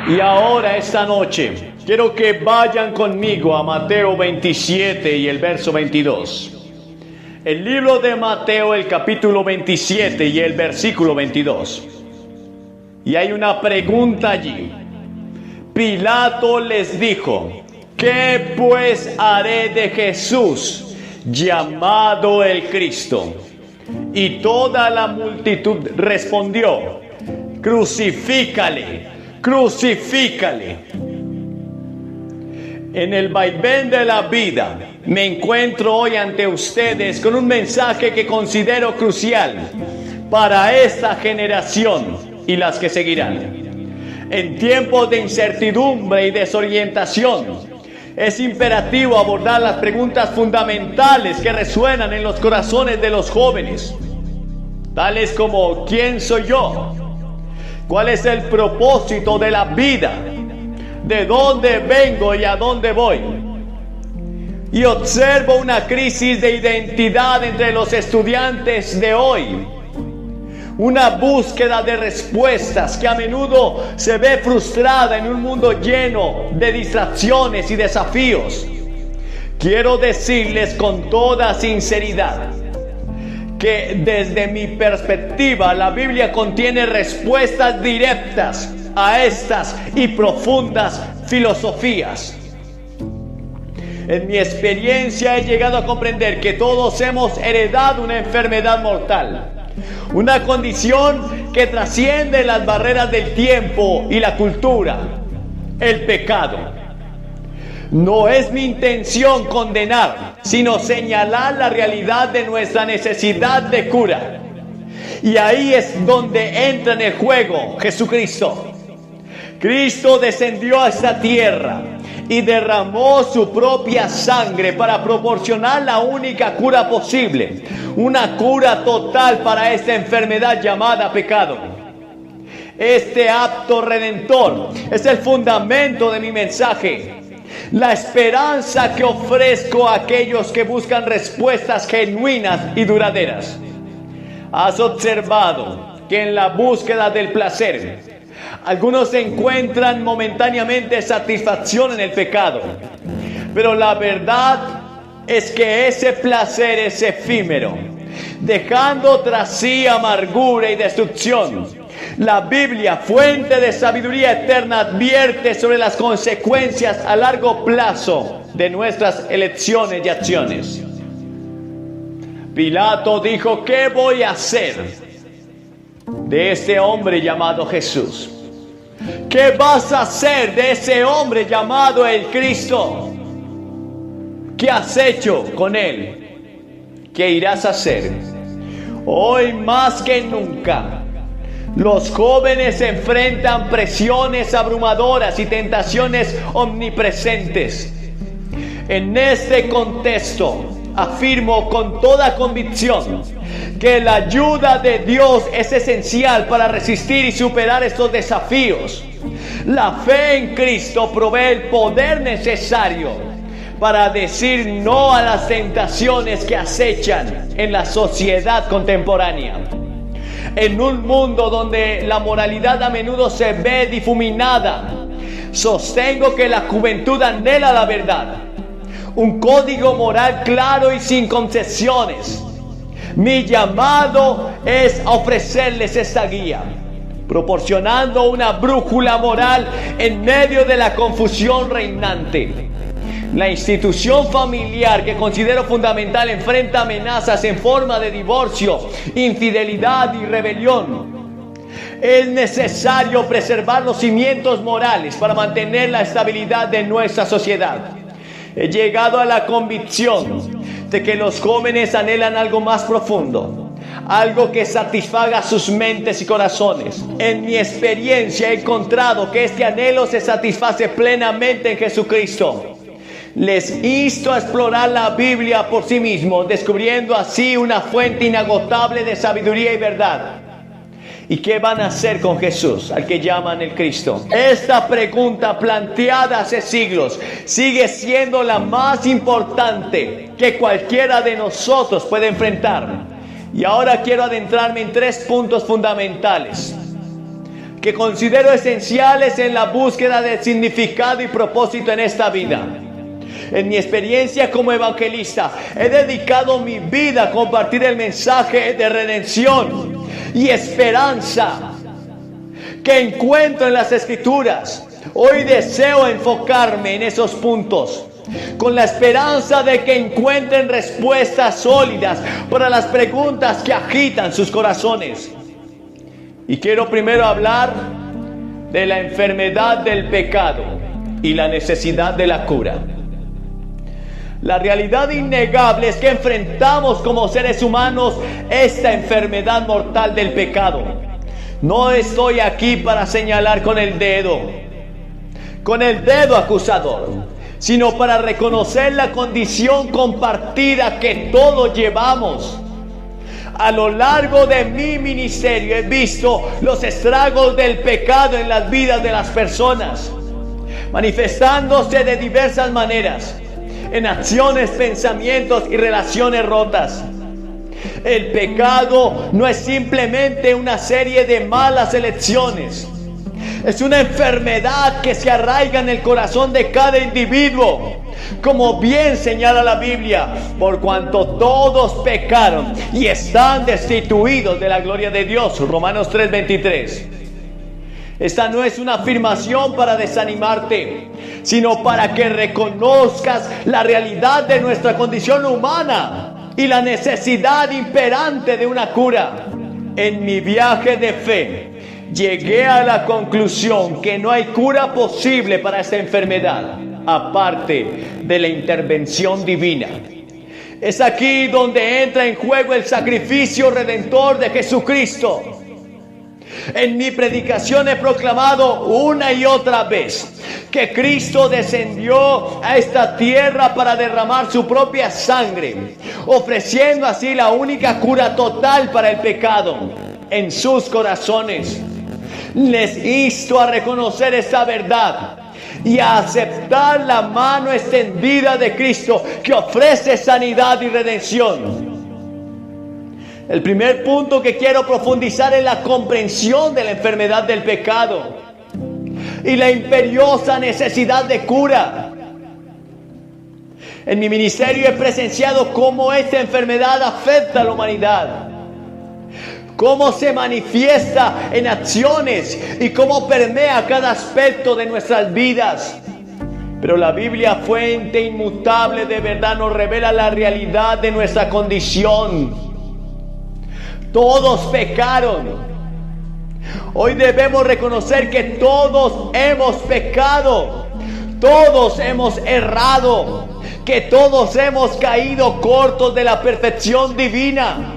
Y ahora, esta noche, quiero que vayan conmigo a Mateo 27 y el verso 22. El libro de Mateo, el capítulo 27 y el versículo 22. Y hay una pregunta allí. Pilato les dijo: ¿qué pues haré de Jesús, llamado el Cristo? Y toda la multitud respondió: crucifícale, crucifícale. En el vaivén de la vida me encuentro hoy ante ustedes con un mensaje que considero crucial para esta generación y las que seguirán. En tiempos de incertidumbre y desorientación, es imperativo abordar las preguntas fundamentales que resuenan en los corazones de los jóvenes, tales como: ¿quién soy yo? ¿Cuál es el propósito de la vida? ¿De dónde vengo y a dónde voy? Y observo una crisis de identidad entre los estudiantes de hoy. Una búsqueda de respuestas que a menudo se ve frustrada en un mundo lleno de distracciones y desafíos. Quiero decirles con toda sinceridad que desde mi perspectiva la Biblia contiene respuestas directas a estas y profundas filosofías. En mi experiencia he llegado a comprender que todos hemos heredado una enfermedad mortal, una condición que trasciende las barreras del tiempo y la cultura: el pecado. No es mi intención condenar, sino señalar la realidad de nuestra necesidad de cura. Y ahí es donde entra en el juego Jesucristo. Cristo descendió a esta tierra y derramó su propia sangre para proporcionar la única cura posible, una cura total para esta enfermedad llamada pecado. Este acto redentor es el fundamento de mi mensaje, la esperanza que ofrezco a aquellos que buscan respuestas genuinas y duraderas. Has observado que en la búsqueda del placer, algunos encuentran momentáneamente satisfacción en el pecado, pero la verdad es que ese placer es efímero, dejando tras sí amargura y destrucción. La Biblia, fuente de sabiduría eterna, advierte sobre las consecuencias a largo plazo de nuestras elecciones y acciones. Pilato dijo: ¿qué voy a hacer de este hombre llamado Jesús? ¿Qué vas a hacer de ese hombre llamado el Cristo? ¿Qué has hecho con él? ¿Qué irás a hacer? Hoy más que nunca, los jóvenes enfrentan presiones abrumadoras y tentaciones omnipresentes. En este contexto, afirmo con toda convicción que la ayuda de Dios es esencial para resistir y superar estos desafíos. La fe en Cristo provee el poder necesario para decir no a las tentaciones que acechan en la sociedad contemporánea. En un mundo donde la moralidad a menudo se ve difuminada, sostengo que la juventud anhela la verdad, un código moral claro y sin concesiones. Mi llamado es ofrecerles esta guía, proporcionando una brújula moral en medio de la confusión reinante. La institución familiar, que considero fundamental, enfrenta amenazas en forma de divorcio, infidelidad y rebelión. Es necesario preservar los cimientos morales para mantener la estabilidad de nuestra sociedad. He llegado a la convicción de que los jóvenes anhelan algo más profundo, algo que satisfaga sus mentes y corazones. En mi experiencia he encontrado que este anhelo se satisface plenamente en Jesucristo. Les insto a explorar la Biblia por sí mismos, descubriendo así una fuente inagotable de sabiduría y verdad. ¿Y qué van a hacer con Jesús, al que llaman el Cristo? Esta pregunta, planteada hace siglos, sigue siendo la más importante que cualquiera de nosotros puede enfrentar. Y ahora quiero adentrarme en 3 puntos fundamentales que considero esenciales en la búsqueda de significado y propósito en esta vida. En mi experiencia como evangelista, he dedicado mi vida a compartir el mensaje de redención y esperanza que encuentro en las Escrituras. Hoy deseo enfocarme en esos puntos, con la esperanza de que encuentren respuestas sólidas para las preguntas que agitan sus corazones. Y quiero primero hablar de la enfermedad del pecado y la necesidad de la cura. La realidad innegable es que enfrentamos como seres humanos esta enfermedad mortal del pecado. No estoy aquí para señalar con el dedo acusador, sino para reconocer la condición compartida que todos llevamos. A lo largo de mi ministerio he visto los estragos del pecado en las vidas de las personas, manifestándose de diversas maneras, en acciones, pensamientos y relaciones rotas. El pecado no es simplemente una serie de malas elecciones. Es una enfermedad que se arraiga en el corazón de cada individuo, como bien señala la Biblia, por cuanto todos pecaron y están destituidos de la gloria de Dios. Romanos 3:23. Esta no es una afirmación para desanimarte, sino para que reconozcas la realidad de nuestra condición humana y la necesidad imperante de una cura. En mi viaje de fe, llegué a la conclusión que no hay cura posible para esta enfermedad, aparte de la intervención divina. Es aquí donde entra en juego el sacrificio redentor de Jesucristo. En mi predicación he proclamado una y otra vez que Cristo descendió a esta tierra para derramar su propia sangre, ofreciendo así la única cura total para el pecado en sus corazones. Les insto a reconocer esta verdad y a aceptar la mano extendida de Cristo que ofrece sanidad y redención. El primer punto que quiero profundizar es la comprensión de la enfermedad del pecado y la imperiosa necesidad de cura. En mi ministerio he presenciado cómo esta enfermedad afecta a la humanidad, cómo se manifiesta en acciones y cómo permea cada aspecto de nuestras vidas. Pero la Biblia, fuente inmutable de verdad, nos revela la realidad de nuestra condición. Todos pecaron. Hoy debemos reconocer que todos hemos pecado, todos hemos errado, que todos hemos caído cortos de la perfección divina.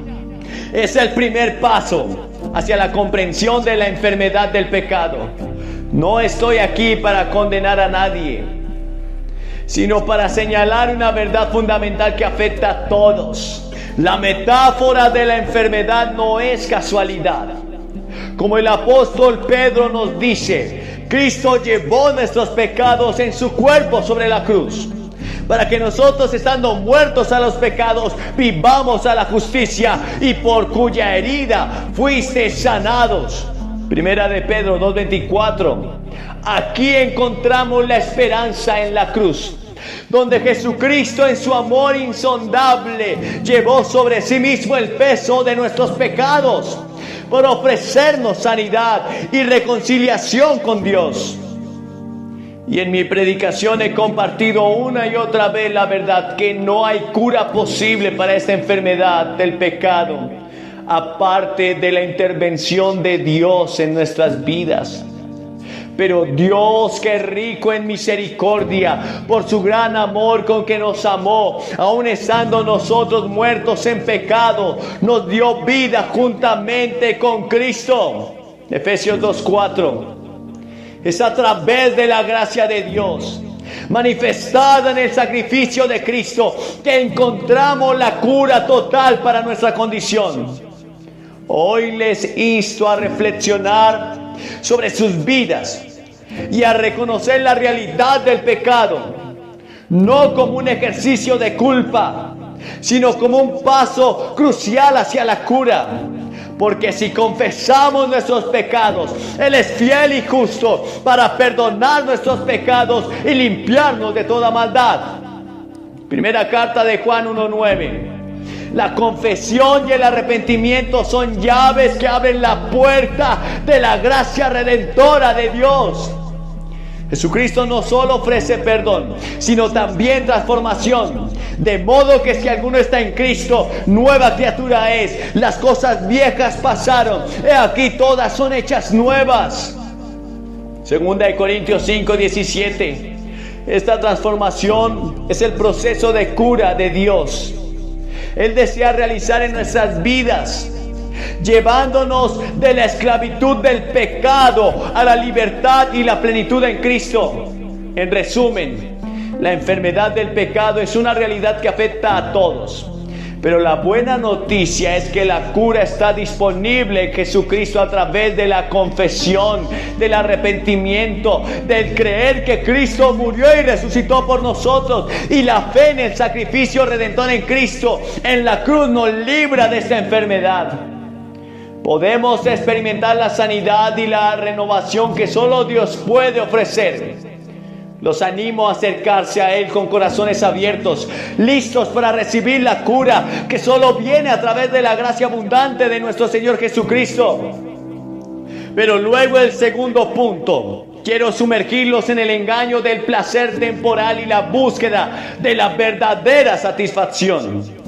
Es el primer paso hacia la comprensión de la enfermedad del pecado. No estoy aquí para condenar a nadie, sino para señalar una verdad fundamental que afecta a todos. La metáfora de la enfermedad no es casualidad. Como el apóstol Pedro nos dice, Cristo llevó nuestros pecados en su cuerpo sobre la cruz, para que nosotros, estando muertos a los pecados, vivamos a la justicia, y por cuya herida fuisteis sanados. Primera de Pedro 2:24. Aquí encontramos la esperanza en la cruz, donde Jesucristo, en su amor insondable, llevó sobre sí mismo el peso de nuestros pecados por ofrecernos sanidad y reconciliación con Dios. Y en mi predicación he compartido una y otra vez la verdad que no hay cura posible para esta enfermedad del pecado, aparte de la intervención de Dios en nuestras vidas. Pero Dios, que es rico en misericordia, por su gran amor con que nos amó, aun estando nosotros muertos en pecado, nos dio vida juntamente con Cristo. Efesios 2:4. Es a través de la gracia de Dios, manifestada en el sacrificio de Cristo, que encontramos la cura total para nuestra condición. Hoy les insto a reflexionar sobre sus vidas y a reconocer la realidad del pecado, no como un ejercicio de culpa, sino como un paso crucial hacia la cura. Porque si confesamos nuestros pecados, Él es fiel y justo para perdonar nuestros pecados y limpiarnos de toda maldad. Primera carta de Juan 1:9. La confesión y el arrepentimiento son llaves que abren la puerta de la gracia redentora de Dios. Jesucristo no solo ofrece perdón, sino también transformación. De modo que si alguno está en Cristo, nueva criatura es. Las cosas viejas pasaron, he aquí todas son hechas nuevas. Segunda de Corintios 5:17. Esta transformación es el proceso de cura de Dios. Él desea realizar en nuestras vidas, llevándonos de la esclavitud del pecado a la libertad y la plenitud en Cristo. En resumen, la enfermedad del pecado es una realidad que afecta a todos. Pero la buena noticia es que la cura está disponible en Jesucristo a través de la confesión, del arrepentimiento, del creer que Cristo murió y resucitó por nosotros, y la fe en el sacrificio redentor en Cristo en la cruz nos libra de esta enfermedad. Podemos experimentar la sanidad y la renovación que solo Dios puede ofrecer. Los animo a acercarse a Él con corazones abiertos, listos para recibir la cura que solo viene a través de la gracia abundante de nuestro Señor Jesucristo. Pero luego el segundo punto, quiero sumergirlos en el engaño del placer temporal y la búsqueda de la verdadera satisfacción.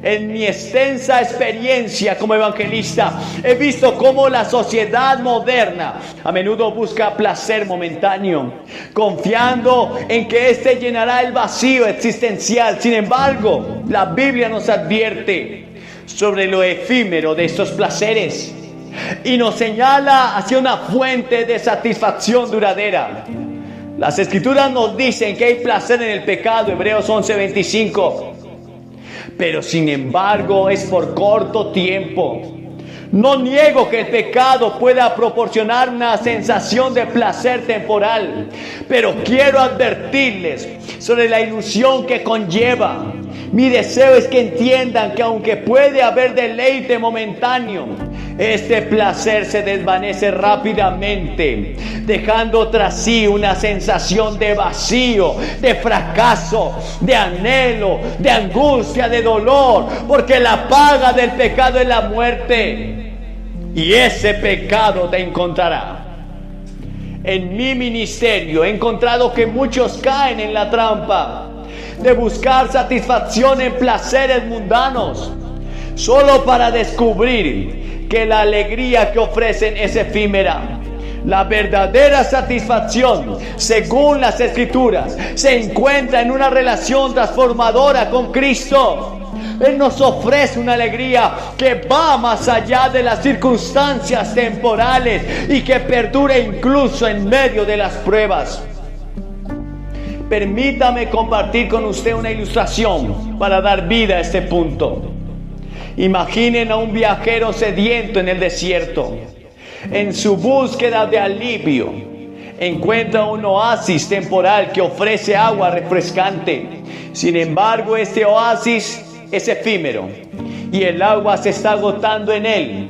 En mi extensa experiencia como evangelista, he visto cómo la sociedad moderna a menudo busca placer momentáneo, confiando en que éste llenará el vacío existencial. Sin embargo, la Biblia nos advierte sobre lo efímero de estos placeres y nos señala hacia una fuente de satisfacción duradera. Las Escrituras nos dicen que hay placer en el pecado, Hebreos 11:25. Pero sin embargo es por corto tiempo. No niego que el pecado pueda proporcionar una sensación de placer temporal, pero quiero advertirles sobre la ilusión que conlleva. Mi deseo es que entiendan que aunque puede haber deleite momentáneo, este placer se desvanece rápidamente, dejando tras sí una sensación de vacío, de fracaso, de anhelo, de angustia, de dolor, porque la paga del pecado es la muerte, y ese pecado te encontrará. En mi ministerio he encontrado que muchos caen en la trampa de buscar satisfacción en placeres mundanos, solo para descubrir que la alegría que ofrecen es efímera. La verdadera satisfacción, según las Escrituras, se encuentra en una relación transformadora con Cristo. Él nos ofrece una alegría que va más allá de las circunstancias temporales y que perdura incluso en medio de las pruebas. Permítame compartir con usted una ilustración para dar vida a este punto. Imaginen a un viajero sediento en el desierto. En su búsqueda de alivio, encuentra un oasis temporal que ofrece agua refrescante. Sin embargo, este oasis es efímero y el agua se está agotando en él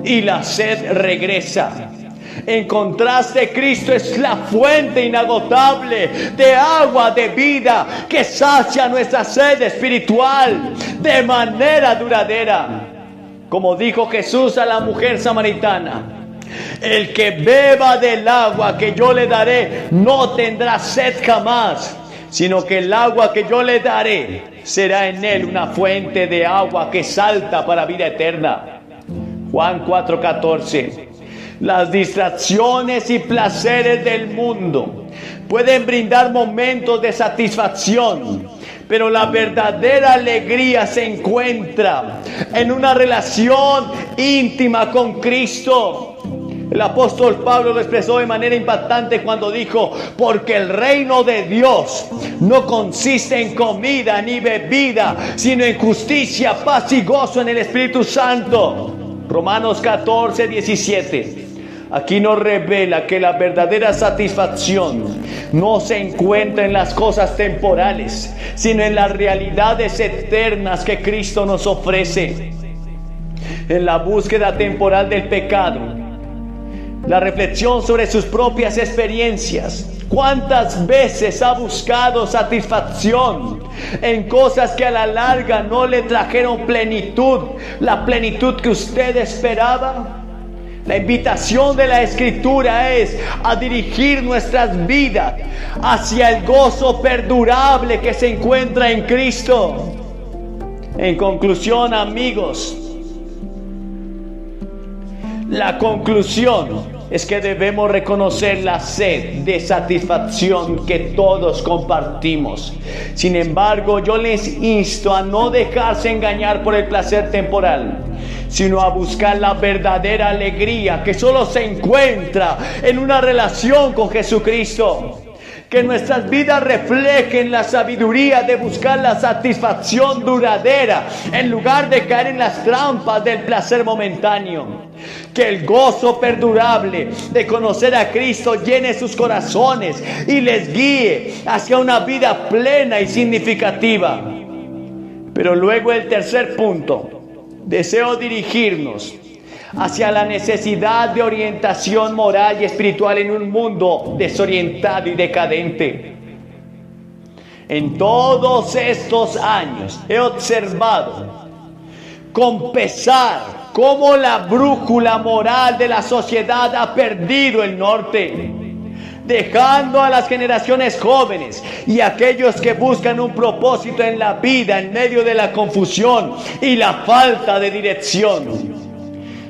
y la sed regresa. En contraste, Cristo es la fuente inagotable de agua de vida que sacia nuestra sed espiritual de manera duradera. Como dijo Jesús a la mujer samaritana: el que beba del agua que yo le daré no tendrá sed jamás, sino que el agua que yo le daré será en él una fuente de agua que salta para vida eterna. Juan 4:14. Las distracciones y placeres del mundo pueden brindar momentos de satisfacción, pero la verdadera alegría se encuentra en una relación íntima con Cristo. El apóstol Pablo lo expresó de manera impactante cuando dijo: porque el reino de Dios no consiste en comida ni bebida, sino en justicia, paz y gozo en el Espíritu Santo. Romanos 14:17. Aquí nos revela que la verdadera satisfacción no se encuentra en las cosas temporales, sino en las realidades eternas que Cristo nos ofrece. En la búsqueda temporal del pecado, la reflexión sobre sus propias experiencias. ¿Cuántas veces ha buscado satisfacción en cosas que a la larga no le trajeron plenitud, la plenitud que usted esperaba? La invitación de la Escritura es a dirigir nuestras vidas hacia el gozo perdurable que se encuentra en Cristo. En conclusión, amigos, la conclusión es que debemos reconocer la sed de satisfacción que todos compartimos. Sin embargo, yo les insto a no dejarse engañar por el placer temporal, sino a buscar la verdadera alegría que solo se encuentra en una relación con Jesucristo. Que nuestras vidas reflejen la sabiduría de buscar la satisfacción duradera en lugar de caer en las trampas del placer momentáneo. Que el gozo perdurable de conocer a Cristo llene sus corazones y les guíe hacia una vida plena y significativa. Pero luego el tercer punto, deseo dirigirnos hacia la necesidad de orientación moral y espiritual en un mundo desorientado y decadente. En todos estos años he observado con pesar cómo la brújula moral de la sociedad ha perdido el norte, dejando a las generaciones jóvenes y aquellos que buscan un propósito en la vida en medio de la confusión y la falta de dirección.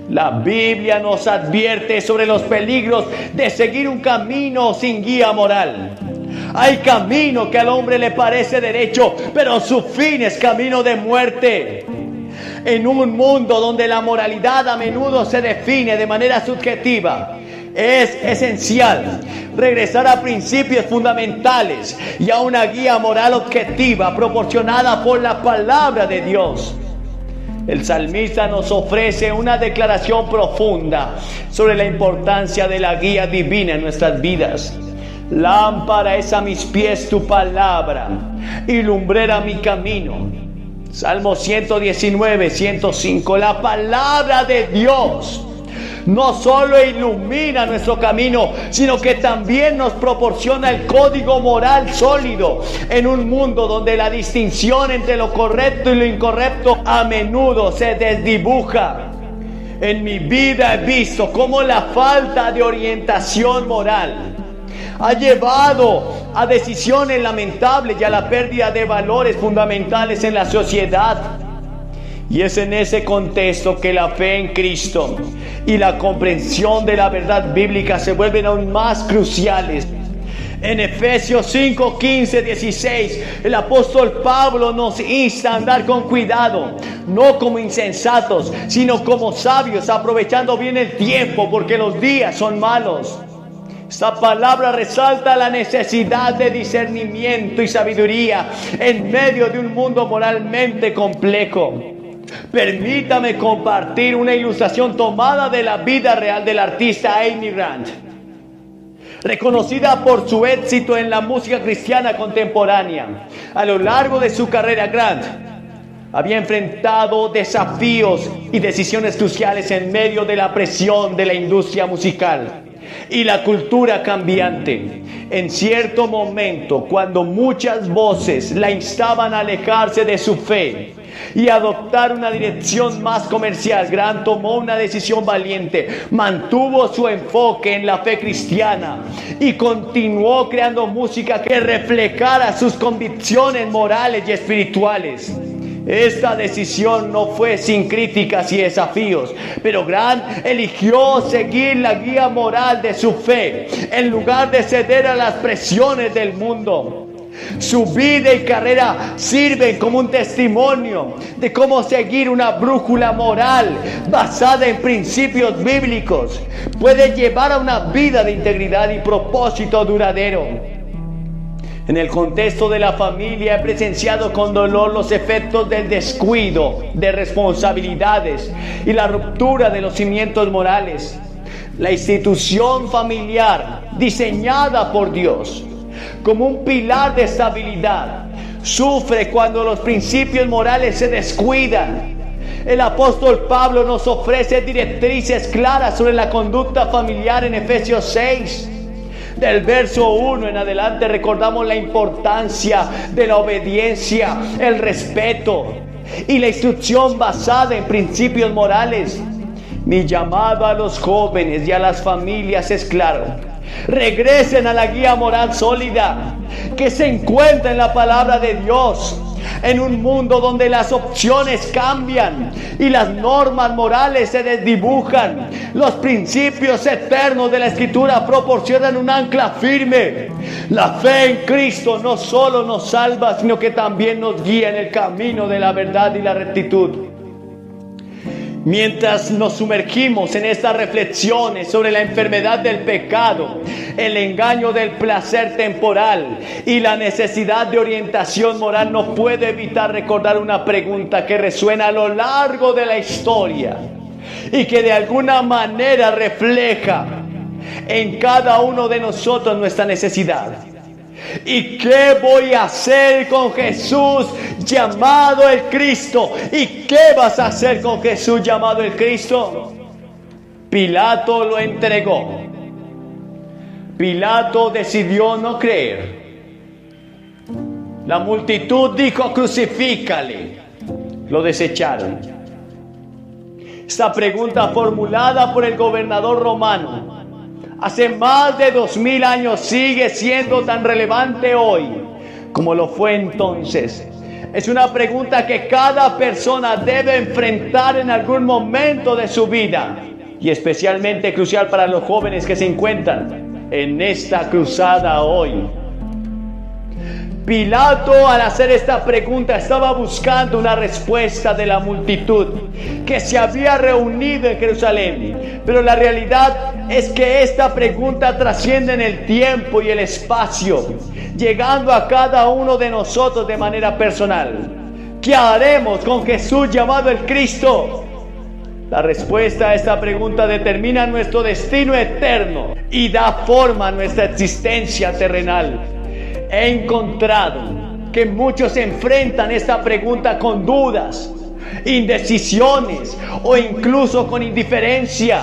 La Biblia nos advierte sobre los peligros de seguir un camino sin guía moral. Hay camino que al hombre le parece derecho, pero su fin es camino de muerte. En un mundo donde la moralidad a menudo se define de manera subjetiva, es esencial regresar a principios fundamentales y a una guía moral objetiva proporcionada por la palabra de Dios. El salmista nos ofrece una declaración profunda sobre la importancia de la guía divina en nuestras vidas. Lámpara es a mis pies tu palabra y lumbrera mi camino. Salmo 119, 105. La palabra de Dios no solo ilumina nuestro camino, sino que también nos proporciona el código moral sólido en un mundo donde la distinción entre lo correcto y lo incorrecto a menudo se desdibuja. En mi vida he visto cómo la falta de orientación moral ha llevado a decisiones lamentables y a la pérdida de valores fundamentales en la sociedad. Y es en ese contexto que la fe en Cristo y la comprensión de la verdad bíblica se vuelven aún más cruciales. En Efesios 5, 15, 16, el apóstol Pablo nos insta a andar con cuidado, no como insensatos, sino como sabios, aprovechando bien el tiempo, porque los días son malos. Esta palabra resalta la necesidad de discernimiento y sabiduría en medio de un mundo moralmente complejo. Permítame compartir una ilustración tomada de la vida real del artista Amy Grant. Reconocida por su éxito en la música cristiana contemporánea, a lo largo de su carrera, Grant había enfrentado desafíos y decisiones cruciales en medio de la presión de la industria musical y la cultura cambiante. En cierto momento, cuando muchas voces la instaban a alejarse de su fe y adoptar una dirección más comercial, Grant tomó una decisión valiente, mantuvo su enfoque en la fe cristiana y continuó creando música que reflejara sus convicciones morales y espirituales. Esta decisión no fue sin críticas y desafíos, pero Grant eligió seguir la guía moral de su fe en lugar de ceder a las presiones del mundo. Su vida y carrera sirven como un testimonio de cómo seguir una brújula moral basada en principios bíblicos puede llevar a una vida de integridad y propósito duradero. En el contexto de la familia he presenciado con dolor los efectos del descuido de responsabilidades y la ruptura de los cimientos morales. La institución familiar, diseñada por Dios como un pilar de estabilidad, sufre cuando los principios morales se descuidan. El apóstol Pablo nos ofrece directrices claras sobre la conducta familiar en Efesios 6. Del verso 1 en adelante recordamos la importancia de la obediencia, el respeto y la instrucción basada en principios morales. Mi llamado a los jóvenes y a las familias es claro: regresen a la guía moral sólida que se encuentra en la palabra de Dios. En un mundo donde las opciones cambian y las normas morales se desdibujan, los principios eternos de la Escritura proporcionan un ancla firme. La fe en Cristo no solo nos salva, sino que también nos guía en el camino de la verdad y la rectitud. Mientras nos sumergimos en estas reflexiones sobre la enfermedad del pecado, el engaño del placer temporal y la necesidad de orientación moral, no puedo evitar recordar una pregunta que resuena a lo largo de la historia y que de alguna manera refleja en cada uno de nosotros nuestra necesidad. ¿Y qué voy a hacer con Jesús llamado el Cristo? ¿Y qué vas a hacer con Jesús llamado el Cristo? Pilato lo entregó. Pilato decidió no creer. La multitud dijo: crucifícale. Lo desecharon. Esta pregunta formulada por el gobernador romano hace más de 2000 años sigue siendo tan relevante hoy como lo fue entonces. Es una pregunta que cada persona debe enfrentar en algún momento de su vida, y especialmente crucial para los jóvenes que se encuentran en esta cruzada hoy. Pilato, al hacer esta pregunta, estaba buscando una respuesta de la multitud que se había reunido en Jerusalén. Pero la realidad es que esta pregunta trasciende en el tiempo y el espacio, llegando a cada uno de nosotros de manera personal. ¿Qué haremos con Jesús llamado el Cristo? La respuesta a esta pregunta determina nuestro destino eterno y da forma a nuestra existencia terrenal. He encontrado que muchos enfrentan esta pregunta con dudas, indecisiones o incluso con indiferencia.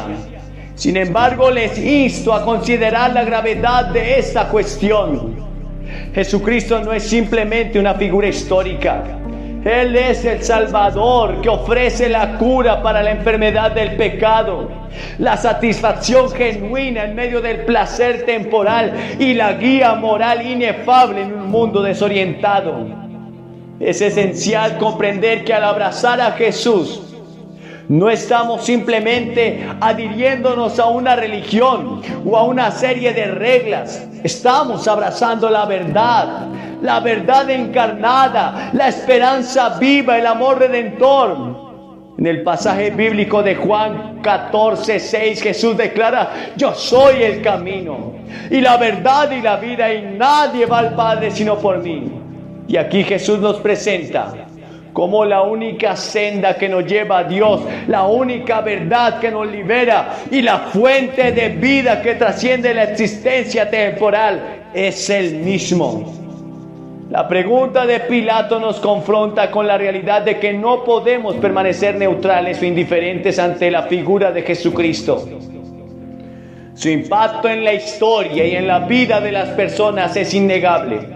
Sin embargo, les insto a considerar la gravedad de esta cuestión. Jesucristo no es simplemente una figura histórica. Él es el Salvador que ofrece la cura para la enfermedad del pecado, la satisfacción genuina en medio del placer temporal y la guía moral inefable en un mundo desorientado. Es esencial comprender que al abrazar a Jesús, no estamos simplemente adhiriéndonos a una religión o a una serie de reglas. Estamos abrazando la verdad encarnada, la esperanza viva, el amor redentor. En el pasaje bíblico de Juan 14:6, Jesús declara: yo soy el camino y la verdad y la vida, y nadie va al Padre sino por mí. Y aquí Jesús nos presenta como la única senda que nos lleva a Dios, la única verdad que nos libera y la fuente de vida que trasciende la existencia temporal es Él mismo. La pregunta de Pilato nos confronta con la realidad de que no podemos permanecer neutrales o indiferentes ante la figura de Jesucristo. Su impacto en la historia y en la vida de las personas es innegable.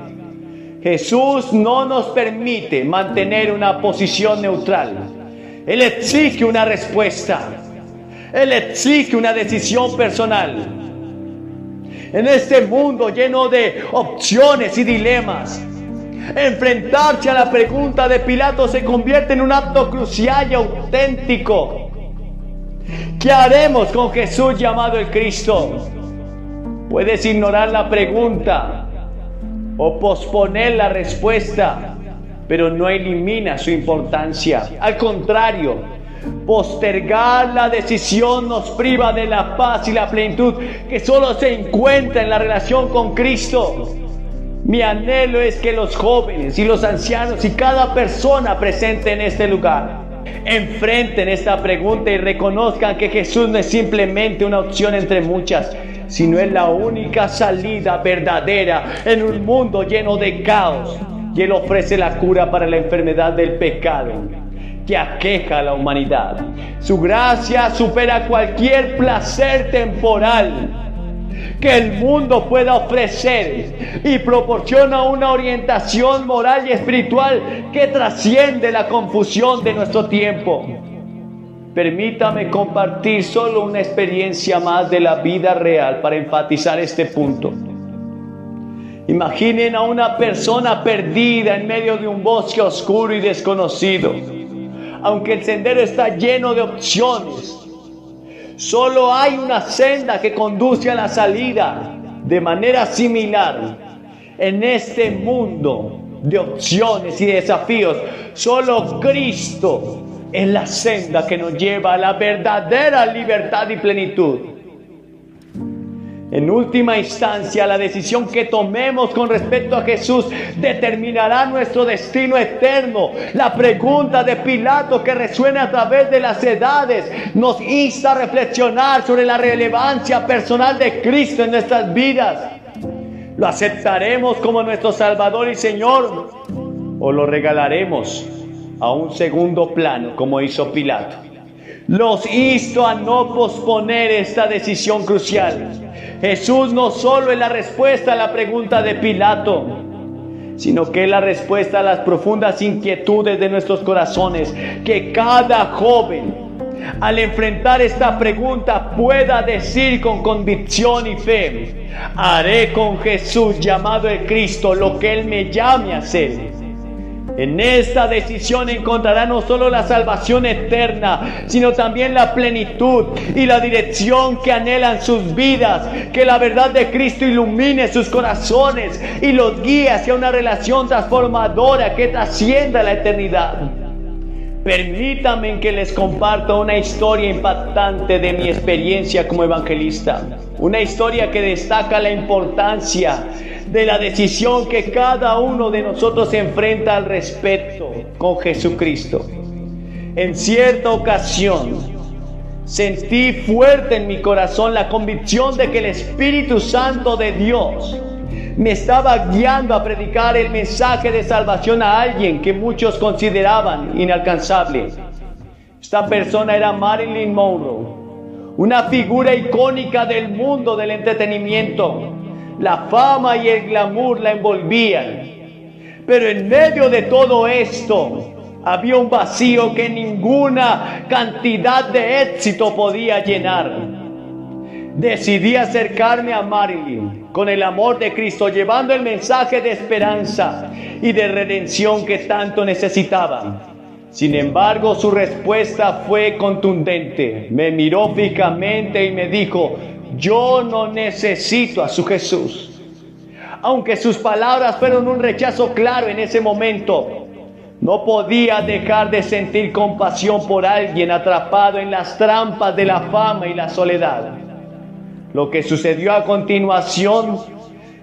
Jesús no nos permite mantener una posición neutral. Él exige una respuesta. Él exige una decisión personal. En este mundo lleno de opciones y dilemas, enfrentarse a la pregunta de Pilato se convierte en un acto crucial y auténtico. ¿Qué haremos con Jesús llamado el Cristo? Puedes ignorar la pregunta o posponer la respuesta, pero no elimina su importancia. Al contrario, postergar la decisión nos priva de la paz y la plenitud que solo se encuentra en la relación con Cristo. Mi anhelo es que los jóvenes y los ancianos y cada persona presente en este lugar Enfrenten esta pregunta y reconozcan que Jesús no es simplemente una opción entre muchas, sino es la única salida verdadera en un mundo lleno de caos. Y Él ofrece la cura para la enfermedad del pecado que aqueja a la humanidad. Su gracia supera cualquier placer temporal que el mundo pueda ofrecer y proporciona una orientación moral y espiritual que trasciende la confusión de nuestro tiempo. Permítame compartir solo una experiencia más de la vida real para enfatizar este punto. Imaginen a una persona perdida en medio de un bosque oscuro y desconocido. Aunque el sendero está lleno de opciones, solo hay una senda que conduce a la salida. De manera similar, en este mundo de opciones y desafíos, solo Cristo es la senda que nos lleva a la verdadera libertad y plenitud. En última instancia, la decisión que tomemos con respecto a Jesús determinará nuestro destino eterno. La pregunta de Pilato, que resuena a través de las edades, nos insta a reflexionar sobre la relevancia personal de Cristo en nuestras vidas. ¿Lo aceptaremos como nuestro Salvador y Señor o lo regalaremos a un segundo plano como hizo Pilato? Los insto a no posponer esta decisión crucial. Jesús no solo es la respuesta a la pregunta de Pilato, sino que es la respuesta a las profundas inquietudes de nuestros corazones. Que cada joven, al enfrentar esta pregunta, pueda decir con convicción y fe: haré con Jesús, llamado el Cristo, lo que Él me llame a hacer. En esta decisión encontrará no solo la salvación eterna, sino también la plenitud y la dirección que anhelan sus vidas. Que la verdad de Cristo ilumine sus corazones y los guíe hacia una relación transformadora que trascienda la eternidad. Permítanme que les comparta una historia impactante de mi experiencia como evangelista. Una historia que destaca la importancia de la decisión que cada uno de nosotros enfrenta al respecto con Jesucristo. En cierta ocasión, sentí fuerte en mi corazón la convicción de que el Espíritu Santo de Dios me estaba guiando a predicar el mensaje de salvación a alguien que muchos consideraban inalcanzable. Esta persona era Marilyn Monroe, una figura icónica del mundo del entretenimiento. La fama y el glamour la envolvían, pero en medio de todo esto había un vacío que ninguna cantidad de éxito podía llenar. Decidí acercarme a Marilyn con el amor de Cristo, llevando el mensaje de esperanza y de redención que tanto necesitaba. Sin embargo, su respuesta fue contundente. Me miró fijamente y me dijo: yo no necesito a su Jesús. Aunque sus palabras fueron un rechazo claro en ese momento, no podía dejar de sentir compasión por alguien atrapado en las trampas de la fama y la soledad. Lo que sucedió a continuación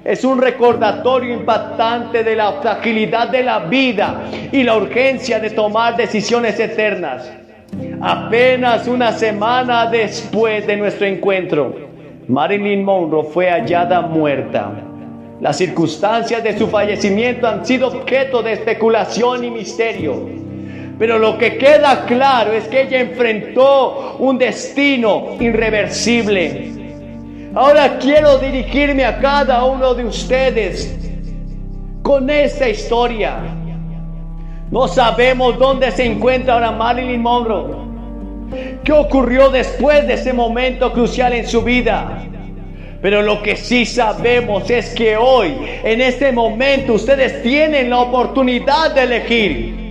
es un recordatorio impactante de la fragilidad de la vida y la urgencia de tomar decisiones eternas. Apenas una semana después de nuestro encuentro, Marilyn Monroe fue hallada muerta. Las circunstancias de su fallecimiento han sido objeto de especulación y misterio, pero lo que queda claro es que ella enfrentó un destino irreversible. Ahora quiero dirigirme a cada uno de ustedes con esta historia. No sabemos dónde se encuentra ahora Marilyn Monroe. ¿Qué ocurrió después de ese momento crucial en su vida? Pero lo que sí sabemos es que hoy, en este momento, ustedes tienen la oportunidad de elegir.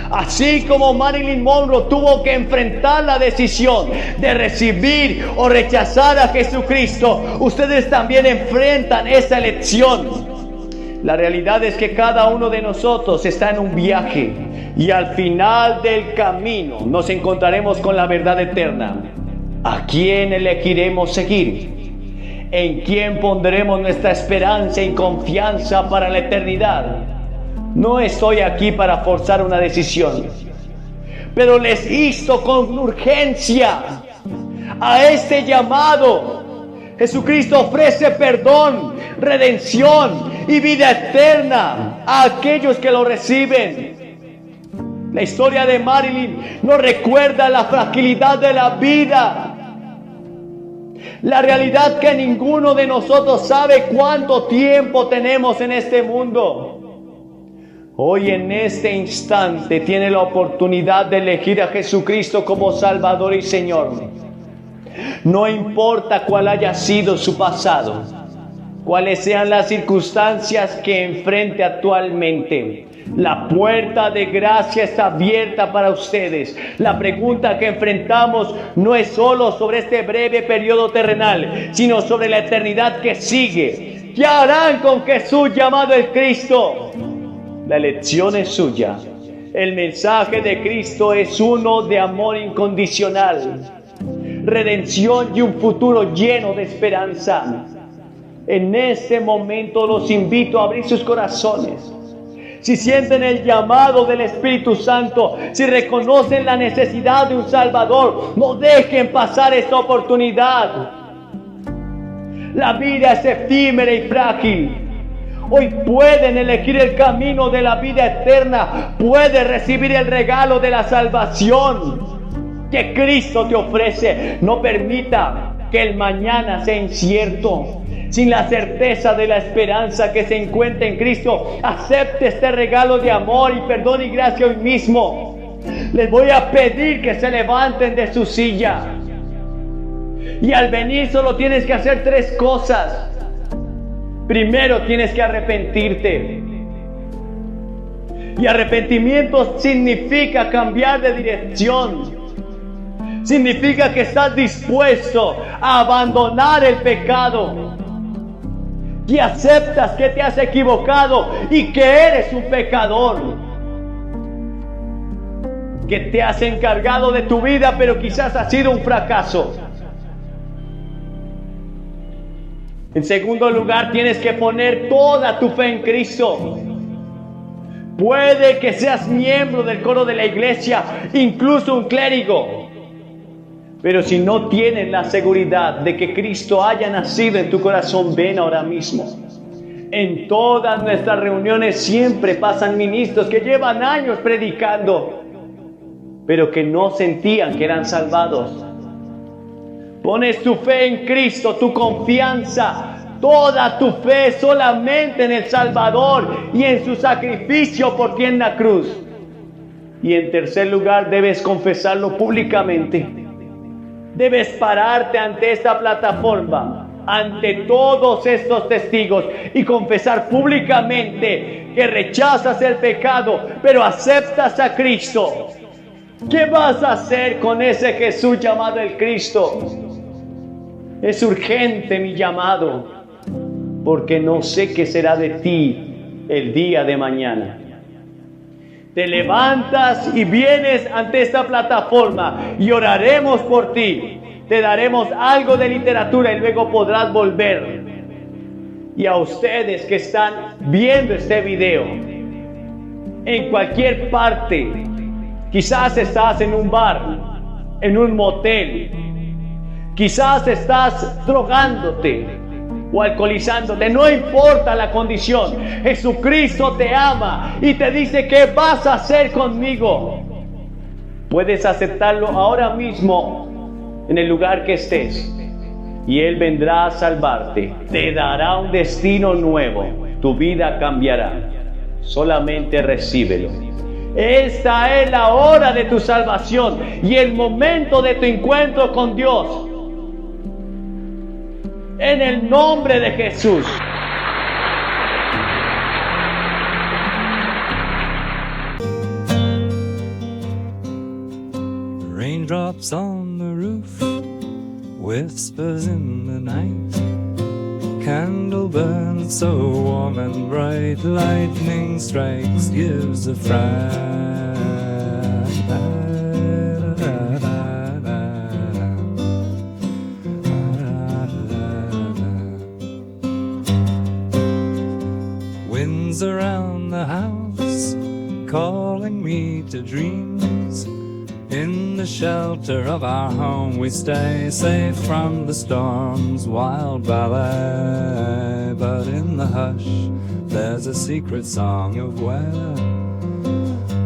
Así como Marilyn Monroe tuvo que enfrentar la decisión de recibir o rechazar a Jesucristo, ustedes también enfrentan esa elección. La realidad es que cada uno de nosotros está en un viaje y al final del camino nos encontraremos con la verdad eterna. ¿A quién elegiremos seguir? ¿En quién pondremos nuestra esperanza y confianza para la eternidad? No estoy aquí para forzar una decisión, pero les insto con urgencia a este llamado. Jesucristo ofrece perdón, redención y vida eterna a aquellos que lo reciben. La historia de Marilyn nos recuerda la fragilidad de la vida. La realidad que ninguno de nosotros sabe cuánto tiempo tenemos en este mundo. Hoy en este instante tiene la oportunidad de elegir a Jesucristo como Salvador y Señor. No importa cuál haya sido su pasado, cuáles sean las circunstancias que enfrente actualmente. La puerta de gracia está abierta para ustedes. La pregunta que enfrentamos no es solo sobre este breve periodo terrenal, sino sobre la eternidad que sigue. ¿Qué harán con Jesús llamado el Cristo? La elección es suya. El mensaje de Cristo es uno de amor incondicional, redención y un futuro lleno de esperanza. En este momento los invito a abrir sus corazones. Si sienten el llamado del Espíritu Santo, si reconocen la necesidad de un Salvador, no dejen pasar esta oportunidad. La vida es efímera y frágil. Hoy pueden elegir el camino de la vida eterna. Pueden recibir el regalo de la salvación que Cristo te ofrece. No permita que el mañana sea incierto. Sin la certeza de la esperanza que se encuentra en Cristo, acepte este regalo de amor y perdón y gracia hoy mismo. Les voy a pedir que se levanten de su silla. Y al venir solo tienes que hacer 3 cosas. Primero tienes que arrepentirte. Y arrepentimiento significa cambiar de dirección. Significa que estás dispuesto a abandonar el pecado. Que aceptas que te has equivocado y que eres un pecador. Que te has encargado de tu vida, pero quizás ha sido un fracaso. En segundo lugar, tienes que poner toda tu fe en Cristo. Puede que seas miembro del coro de la iglesia, incluso un clérigo. Pero si no tienes la seguridad de que Cristo haya nacido en tu corazón, ven ahora mismo. En todas nuestras reuniones siempre pasan ministros que llevan años predicando, pero que no sentían que eran salvados. Pones tu fe en Cristo, tu confianza, toda tu fe solamente en el Salvador y en su sacrificio por ti en la cruz. Y en tercer lugar, debes confesarlo públicamente. Debes pararte ante esta plataforma, ante todos estos testigos y confesar públicamente que rechazas el pecado, pero aceptas a Cristo. ¿Qué vas a hacer con ese Jesús llamado el Cristo? Es urgente mi llamado, porque no sé qué será de ti el día de mañana. Te levantas y vienes ante esta plataforma y oraremos por ti. Te daremos algo de literatura y luego podrás volver. Y a ustedes que están viendo este video, en cualquier parte, quizás estás en un bar, en un motel, quizás estás drogándote o alcoholizándote, no importa la condición, Jesucristo te ama y te dice: ¿qué vas a hacer conmigo? Puedes aceptarlo ahora mismo en el lugar que estés y Él vendrá a salvarte, te dará un destino nuevo, tu vida cambiará. Solamente recíbelo. Esta es la hora de tu salvación y el momento de tu encuentro con Dios. En el nombre de Jesús. Raindrops on the roof, whispers in the night. Candle burns so warm and bright, lightning strikes, gives a fright. Winds around the house, dreams. In the shelter of our home we stay, safe from the storm's wild ballet. But in the hush there's a secret song of where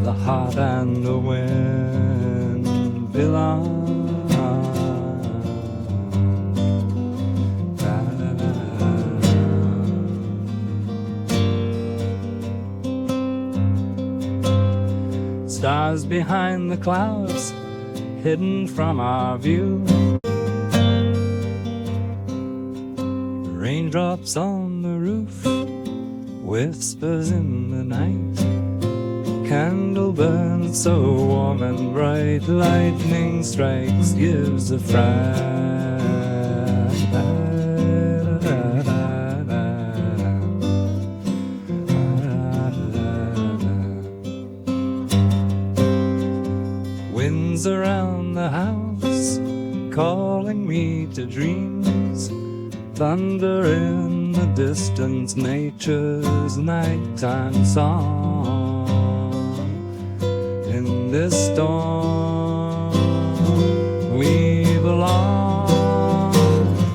the heart and the wind belong. Stars behind the clouds, hidden from our view. Raindrops on the roof, whispers in the night. Candle burns so warm and bright, lightning strikes, gives a fright. Winds around the house, calling me to dreams. Thunder in the distance, nature's nighttime song. In this storm we belong.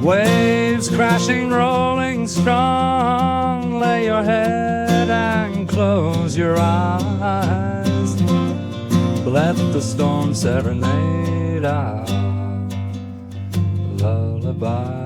Waves crashing, rolling strong. Lay your head and close your eyes. Let the storm serenade our lullaby.